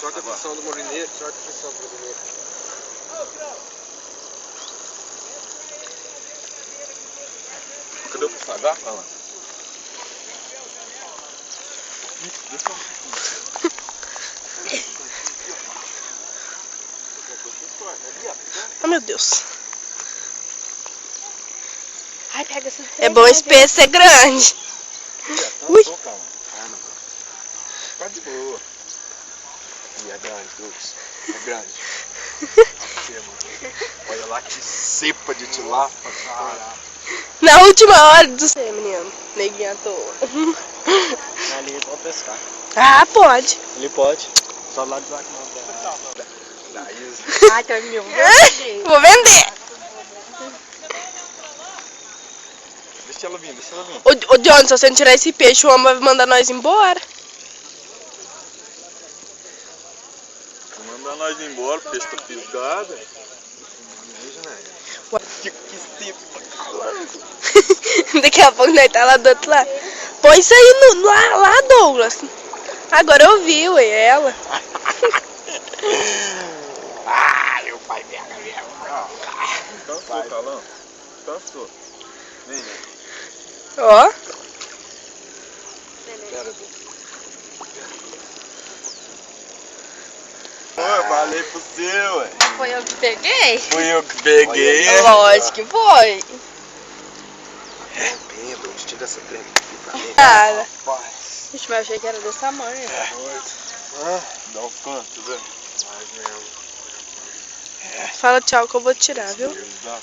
Troca a pressão do molineiro, troca a pressão do molineiro. Cadê o puxador? Olha lá. Oh, meu Deus. Ai, pega essa. É bom esse peixe ser grande. Ui. Tá de boa. E é grande, Lucas. É grande. Olha lá que cepa de tilápia, cara. Na última hora do céu, menino. Neguinho à toa. Ali ele pode pescar. Ah, pode. Ele pode. Só lá do lado não. Da Isa. Ai, tá meu. Vou vender. Deixa ela vir, deixa ela vir. Ô, John, se você não tirar esse peixe, o homem vai mandar nós embora. Mandar nós embora, o peixe tá pisgado. Que cepa malandro. Daqui a pouco nós tá lá do outro lado. Põe isso aí lá, Douglas. Agora eu vi, ué, ela. Meu pai pega mesmo. Cansou, Calão? Cansou. Vem, né? Ó. Pera, eu falei pro seu, ué. Foi eu que peguei? Fui eu que peguei. Lógico que foi. Pedro, tira essa trema aqui pra mim. Cara. Rapaz. Ixi, mas eu achei que era desse tamanho. Dá um canto, velho. Mais mesmo. Fala tchau que eu vou tirar, viu? Dá.